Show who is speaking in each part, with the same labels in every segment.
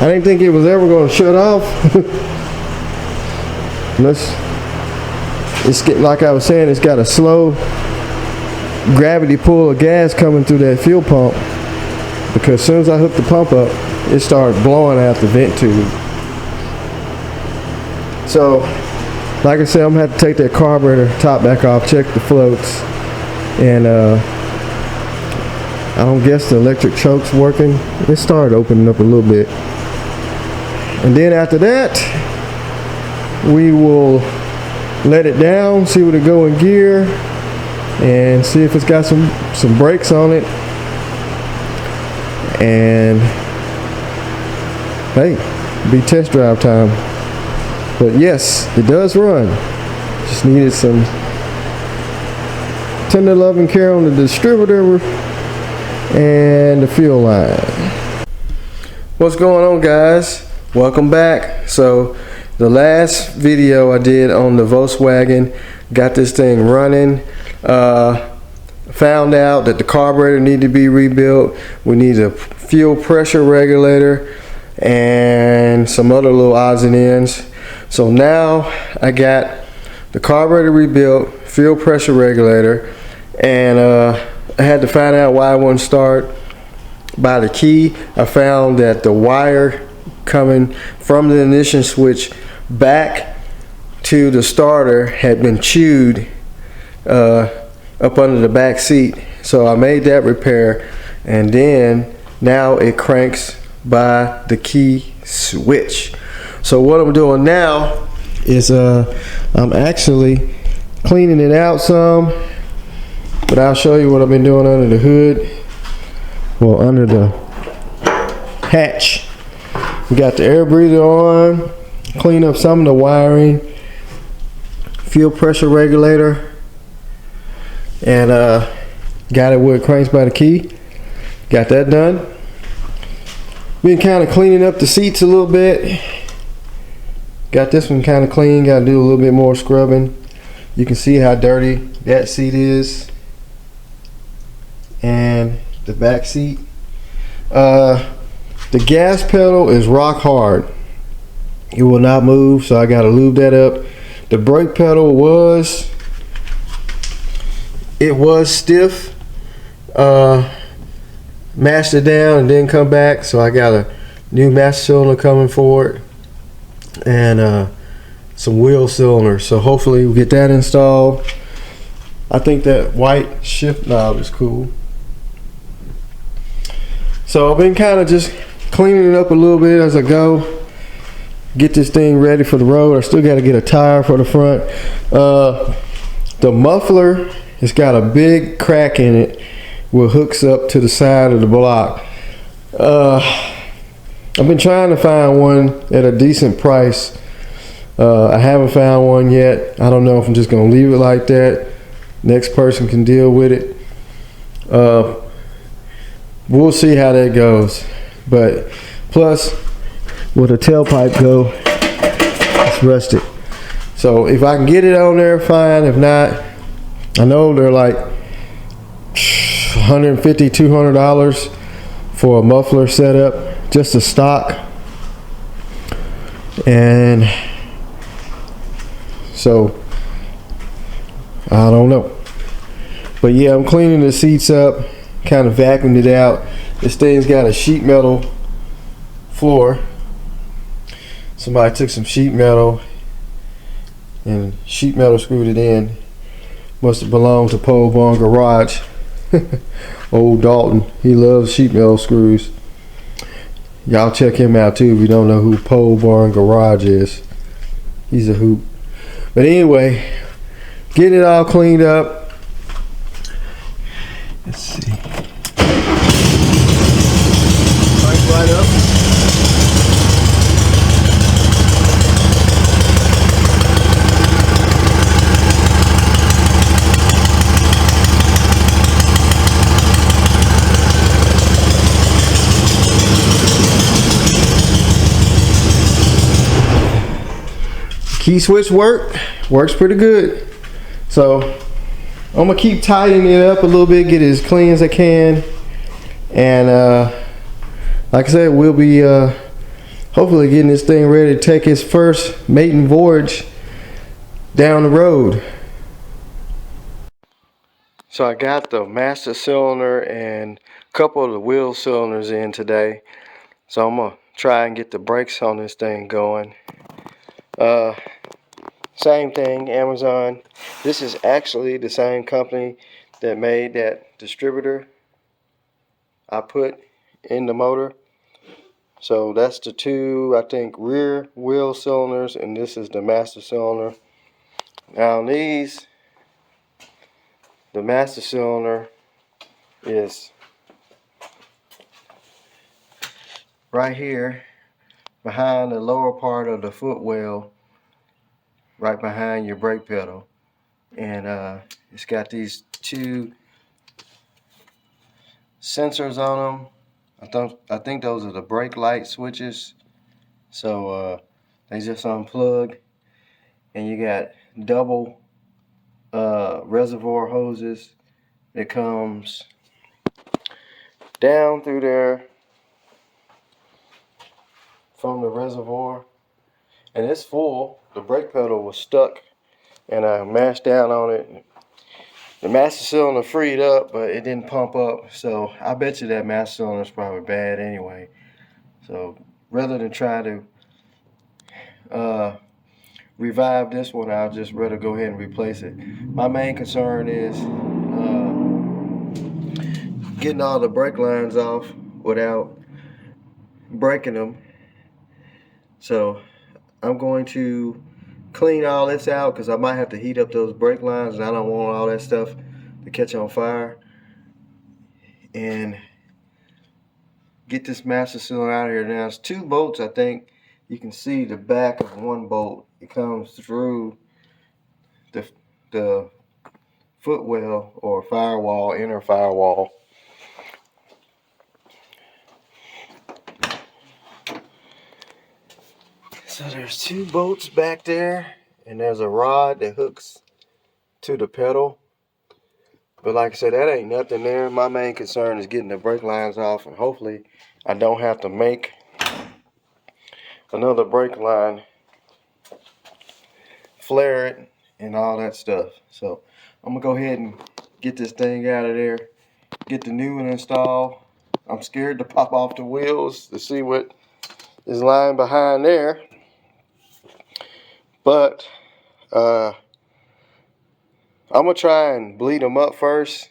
Speaker 1: I didn't think it was ever going to shut off. It's getting, like I was saying, it's got a slow gravity pull of gas coming through that fuel pump, because as soon as I hooked the pump up, it started blowing out the vent tube. So like I said, I'm gonna have to take that carburetor top back off, check the floats, and I don't guess the electric choke's working. It started opening up a little bit, and then after that we will let it down, see what it go in gear, and see if it's got some brakes on it. And hey, be test drive time. But yes, it does run. Just needed some tender love and care on the distributor and the fuel line. What's going on, guys? Welcome back. So the last video I did on the Volkswagen, got this thing running. Found out that the carburetor needed to be rebuilt. We need a fuel pressure regulator and some other little odds and ends. So now I got the carburetor rebuilt, fuel pressure regulator, and I had to find out why it wouldn't start by the key. I found that the wire coming from the ignition switch back to the starter had been chewed up under the back seat. So I made that repair, and then now it cranks by the key switch. So what I'm doing now is I'm actually cleaning it out some, but I'll show you what I've been doing under the hood. Well, under the hatch, we got the air breather on, clean up some of the wiring, fuel pressure regulator, and got it where it cranks by the key. Got that done. Been kind of cleaning up the seats a little bit. Got this one kind of clean. Got to do a little bit more scrubbing. You can see how dirty that seat is, and the back seat. The gas pedal is rock hard. It will not move, so I got to lube that up. The brake pedal was stiff. Mashed it down and then come back, so I got a new master cylinder coming for it, and some wheel cylinders. So hopefully we'll get that installed. I think that white shift knob is cool. So I've been kind of just cleaning it up a little bit as I go, get this thing ready for the road. I still got to get a tire for the front. The muffler, it's got a big crack in it where it hooks up to the side of the block. I've been trying to find one at a decent price. I haven't found one yet. I don't know if I'm just gonna leave it like that. Next person can deal with it. We'll see how that goes. But plus, where the tailpipe go, it's rusted. So if I can get it on there, fine. If not, I know they're like $150, $200 for a muffler setup, just a stock. And so I don't know, but yeah, I'm cleaning the seats up, kind of vacuumed it out. This thing's got a sheet metal floor. Somebody took some sheet metal and sheet metal screwed it in. Must have belonged to Pole Barn Garage. Old Dalton, he loves sheet metal screws. Y'all check him out too if you don't know who Pole Barn Garage is. He's a hoot. But anyway, getting it all cleaned up. Let's see. Crank right up. Key switch works pretty good. So I'm gonna keep tightening it up a little bit, get it as clean as I can, and like I said, we'll be hopefully getting this thing ready to take its first maiden voyage down the road. So I got the master cylinder and a couple of the wheel cylinders in today. So I'm gonna try and get the brakes on this thing going. Same thing, Amazon. This is actually the same company that made that distributor I put in the motor. So that's the two, I think, rear wheel cylinders, and this is the master cylinder. Now these, the master cylinder is right here behind the lower part of the footwell, right behind your brake pedal. And it's got these two sensors on them. I think those are the brake light switches. So they just unplug, and you got double reservoir hoses that comes down through there from the reservoir, and it's full. The brake pedal was stuck, and I mashed down on it. The master cylinder freed up, but it didn't pump up, so I bet you that master cylinder is probably bad anyway. So rather than try to revive this one, I'll just rather go ahead and replace it. My main concern is getting all the brake lines off without breaking them. So I'm going to clean all this out because I might have to heat up those brake lines, and I don't want all that stuff to catch on fire. And get this master cylinder out of here. Now it's two bolts. I think you can see the back of one bolt. It comes through the footwell or firewall, inner firewall. So there's two bolts back there, and there's a rod that hooks to the pedal. But like I said, that ain't nothing there. My main concern is getting the brake lines off, and hopefully I don't have to make another brake line, flare it, and all that stuff. So I'm gonna go ahead and get this thing out of there, get the new one installed. I'm scared to pop off the wheels to see what is lying behind there, but I'm gonna try and bleed them up first,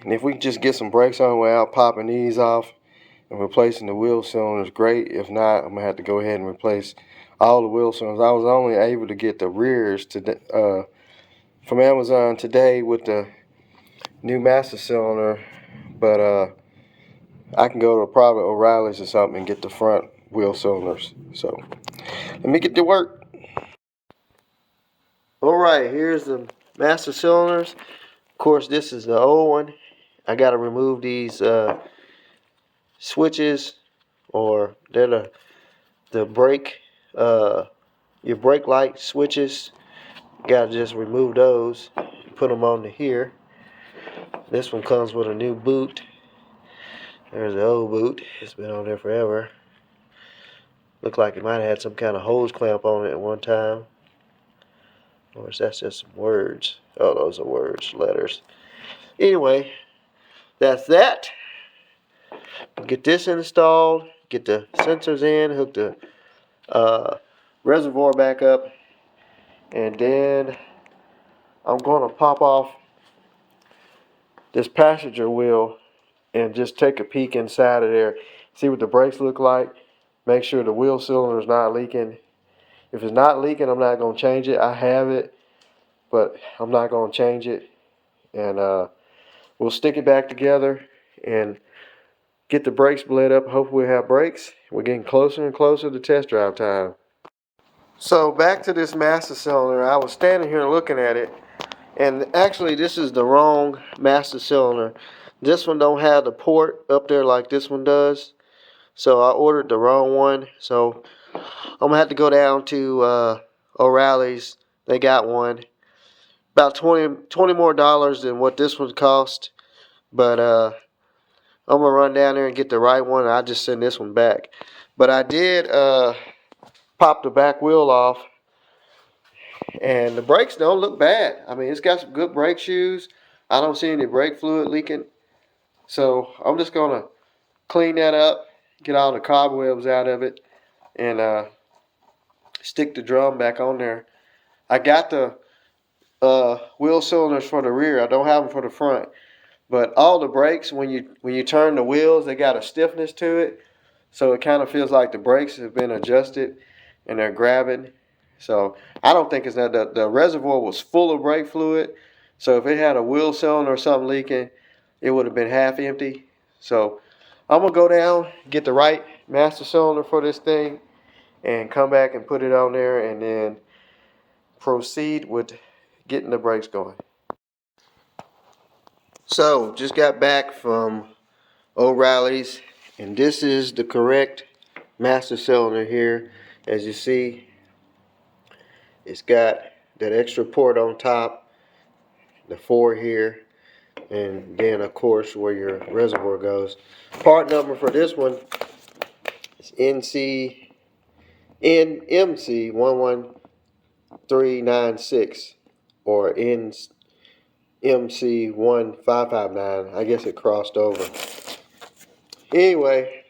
Speaker 1: and if we can just get some brakes on without popping these off and replacing the wheel cylinders, great. If not, I'm gonna have to go ahead and replace all the wheel cylinders. I was only able to get the rears from Amazon today with the new master cylinder, but I can go to probably O'Reilly's or something and get the front wheel cylinders. So let me get to work. Alright, here's the master cylinders. Of course, this is the old one. I got to remove these switches, or they're the brake, your brake light switches. Got to just remove those, put them on to here. This one comes with a new boot. There's the old boot. It's been on there forever. Looked like it might have had some kind of hose clamp on it at one time. Or is that just some words? Oh, those are words, letters. Anyway, that's that. Get this installed, get the sensors in, hook the reservoir back up, and then I'm going to pop off this passenger wheel and just take a peek inside of there, see what the brakes look like, make sure the wheel cylinder is not leaking. If it's not leaking, I'm not going to change it. I have it, but I'm not going to change it, and we'll stick it back together and get the brakes bled up. Hopefully we'll have brakes. We're getting closer and closer to test drive time. So back to this master cylinder. I was standing here looking at it, and actually this is the wrong master cylinder. This one don't have the port up there like this one does. So I ordered the wrong one. So I'm gonna have to go down to O'Reilly's. They got one. About $20 more than what this one cost. But I'm gonna run down there and get the right one. I'll just send this one back. But I did pop the back wheel off, and the brakes don't look bad. I mean, it's got some good brake shoes. I don't see any brake fluid leaking. So I'm just gonna clean that up, get all the cobwebs out of it, and stick the drum back on there. I got the wheel cylinders for the rear. I don't have them for the front. But all the brakes, when you turn the wheels, they got a stiffness to it. So it kind of feels like the brakes have been adjusted and they're grabbing. So I don't think it's that the reservoir was full of brake fluid. So if it had a wheel cylinder or something leaking, it would have been half empty. So I'm gonna go down, get the right master cylinder for this thing, and come back and put it on there, and then proceed with getting the brakes going. So just got back from O'Reilly's, and this is the correct master cylinder here. As you see, it's got that extra port on top, the 4 here, and then of course where your reservoir goes. Part number for this one is NMC 11396 or NMC 1559. I guess it crossed over. Anyway,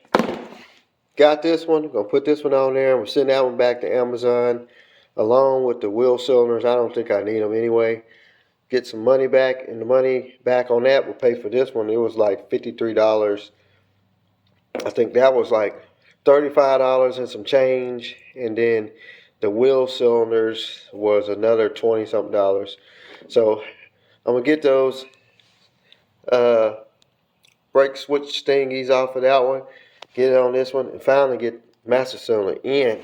Speaker 1: got this one. Gonna put this one on there. We're sending that one back to Amazon along with the wheel cylinders. I don't think I need them anyway. Get some money back, and the money back on that will pay for this one. It was like $53. I think that was like $35 and some change, and then the wheel cylinders was another 20 something dollars. So I'm gonna get those brake switch thingies off of that one, get it on this one, and finally get master cylinder in.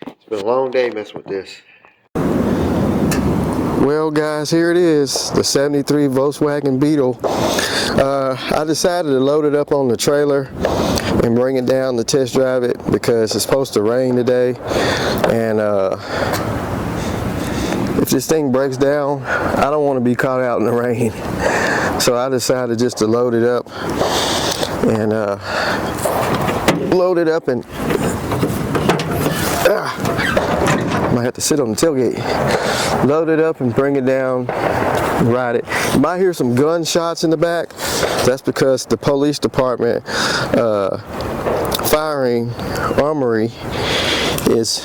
Speaker 1: It's been a long day messing with this. Well guys, here it is, the 73 Volkswagen Beetle. I decided to load it up on the trailer and bring it down to test drive it because it's supposed to rain today, and if this thing breaks down, I don't want to be caught out in the rain. So I decided just to load it up and might have to sit on the tailgate. Load it up and bring it down, ride it. You might hear some gunshots in the back. That's because the police department firing armory is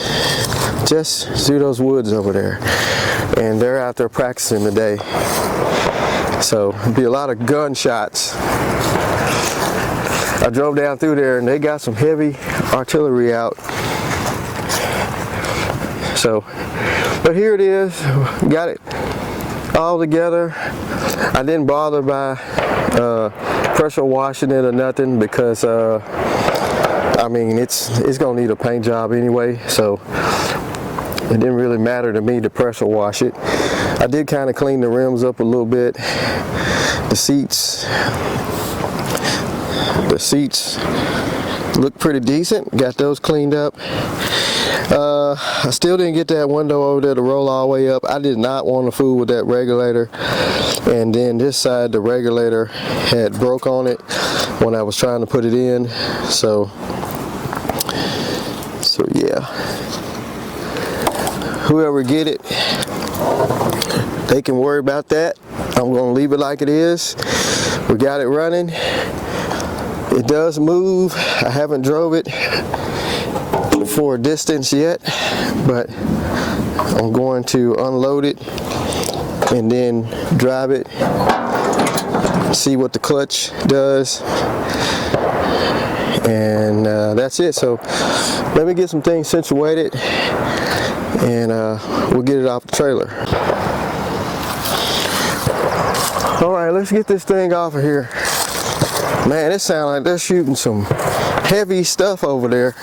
Speaker 1: just through those woods over there, and they're out there practicing today. So there'll be a lot of gunshots. I drove down through there and they got some heavy artillery out. So, but here it is, got it all together. I didn't bother by pressure washing it or nothing because I mean it's gonna need a paint job anyway, so it didn't really matter to me to pressure wash it. I did kind of clean the rims up a little bit. The seats look pretty decent, got those cleaned up. I still didn't get that window over there to roll all the way up. I did not want to fool with that regulator, and then this side the regulator had broke on it when I was trying to put it in, so yeah, whoever get it, they can worry about that. I'm gonna leave it like it is. We got it running. It does move. I haven't drove it for a distance yet, but I'm going to unload it and then drive it, see what the clutch does, and that's it. So let me get some things situated, and we'll get it off the trailer. Alright, let's get this thing off of here. Man, it sounds like they're shooting some heavy stuff over there.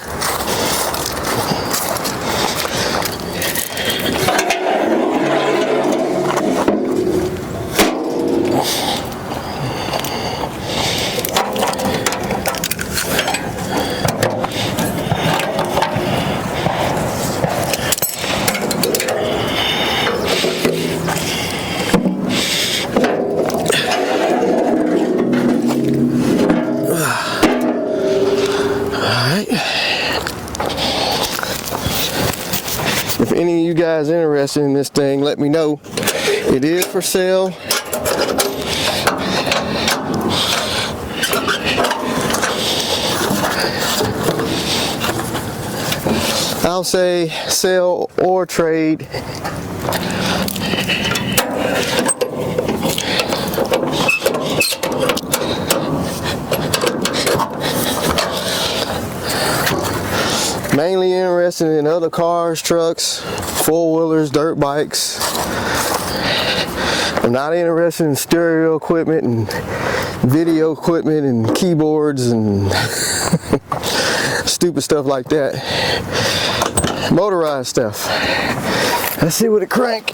Speaker 1: any of you guys interested in this thing, let me know. It is for sale. I'll say sell or trade. Mainly interested in other cars, trucks, four-wheelers, dirt bikes. I'm not interested in stereo equipment and video equipment and keyboards and stupid stuff like that. Motorized stuff. Let's see what it crank.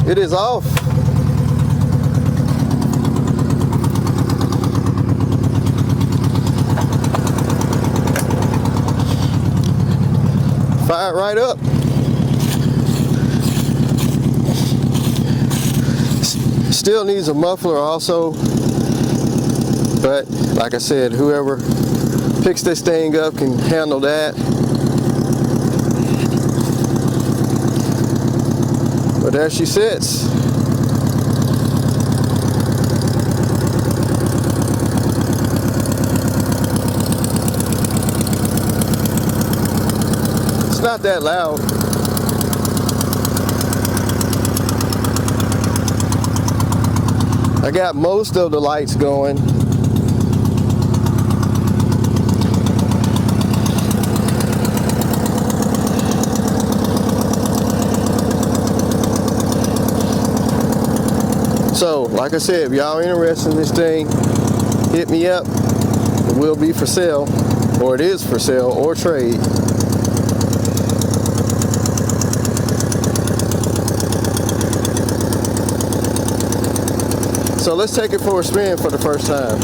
Speaker 1: It is off. Fire it right up. Still needs a muffler also, but like I said, whoever picks this thing up can handle that. But there she sits. It's not that loud. I got most of the lights going. So, like I said, if y'all interested in this thing, hit me up. It will be for sale, or it is for sale, or trade. So let's take it for a spin for the first time.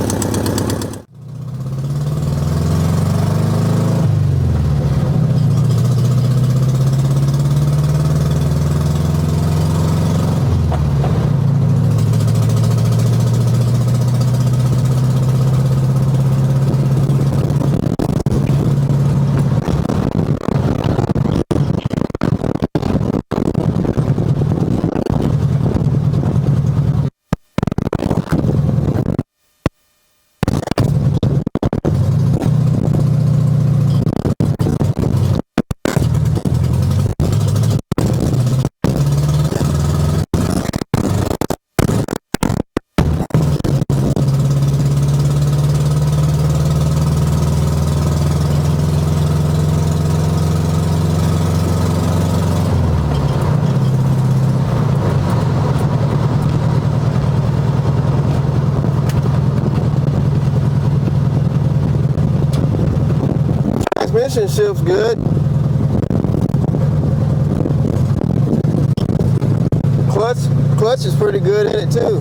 Speaker 1: Transmission shifts good. Clutch is pretty good in it too.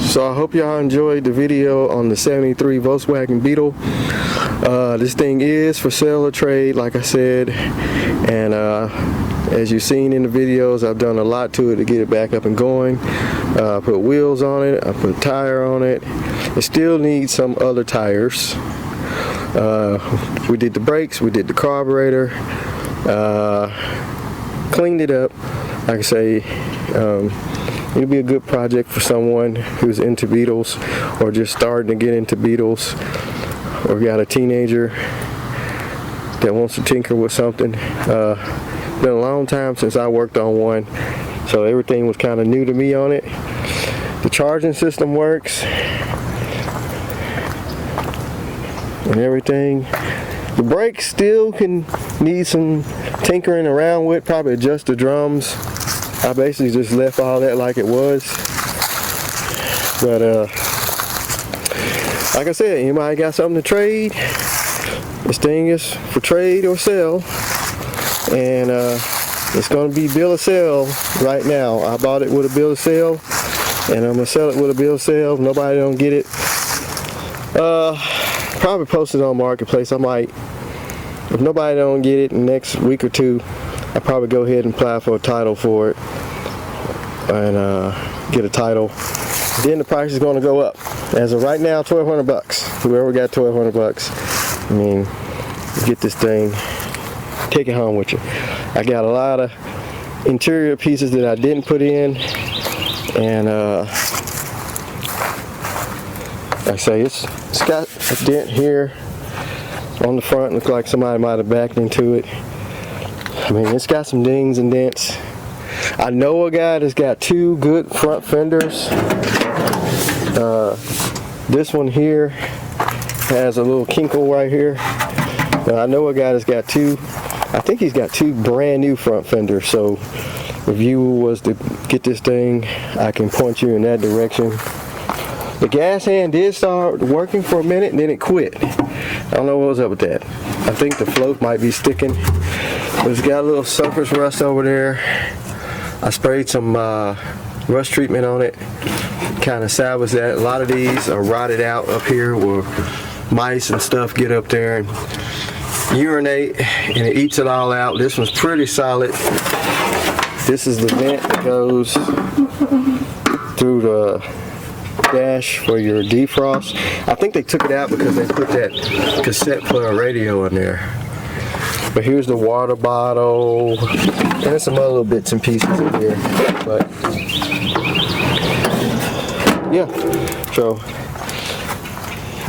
Speaker 1: So I hope y'all enjoyed the video on the 73 Volkswagen Beetle. This thing is for sale or trade, like I said, and as you've seen in the videos, I've done a lot to it to get it back up and going. I put wheels on it, I put a tire on it. It still needs some other tires. We did the brakes, we did the carburetor, cleaned it up. Like I say, it'll be a good project for someone who's into Beetles or just starting to get into Beetles, or got a teenager that wants to tinker with something. Been a long time since I worked on one, so everything was kind of new to me on it. The charging system works and everything. The brakes still can need some tinkering around with, probably adjust the drums. I basically just left all that like it was. But like I said, anybody got something to trade? This thing is for trade or sell, and it's going to be bill of sale right now. I bought it with a bill of sale, and I'm going to sell it with a bill of sale. If nobody don't get it, probably post it on Marketplace. I might, if nobody don't get it in the next week or two, I'll probably go ahead and apply for a title for it and get a title. Then the price is going to go up. As of right now, $1,200. Whoever got $1,200, I mean, get this thing, take it home with you. I got a lot of interior pieces that I didn't put in, and like I say, it's got a dent here on the front. Looks like somebody might have backed into it. I mean, it's got some dings and dents. I know a guy that's got two good front fenders. This one here has a little kinkle right here. I know a guy that's got two. I think he's got two brand new front fenders. So if you was to get this thing, I can point you in that direction. The gas hand did start working for a minute and then it quit. I don't know what was up with that. I think the float might be sticking. But it's got a little surface rust over there. I sprayed some rust treatment on it, kind of salvaged that. A lot of these are rotted out up here where mice and stuff get up there and urinate, and it eats it all out. This one's pretty solid. This is the vent that goes through the dash for your defrost. I think they took it out because they put that cassette player radio in there. But here's the water bottle, and there's some other little bits and pieces in here. But yeah, so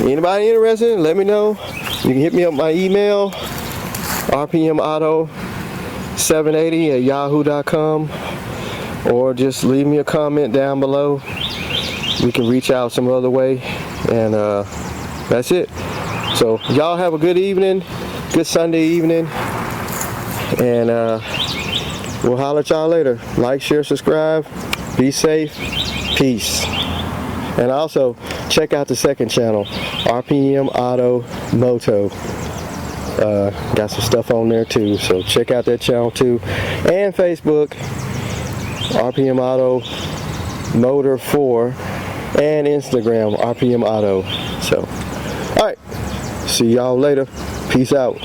Speaker 1: anybody interested, let me know. You can hit me up my email, rpmauto780@yahoo.com, or just leave me a comment down below. We can reach out some other way, and that's it. So y'all have a good evening, good Sunday evening, and we'll holler at y'all later. Like, share, subscribe, be safe, peace. And also check out the second channel, RPM Auto Moto. Got some stuff on there too, so check out that channel too. And Facebook, RPM Auto Motor 4, and Instagram, RPM Auto. So, alright, see y'all later. Peace out.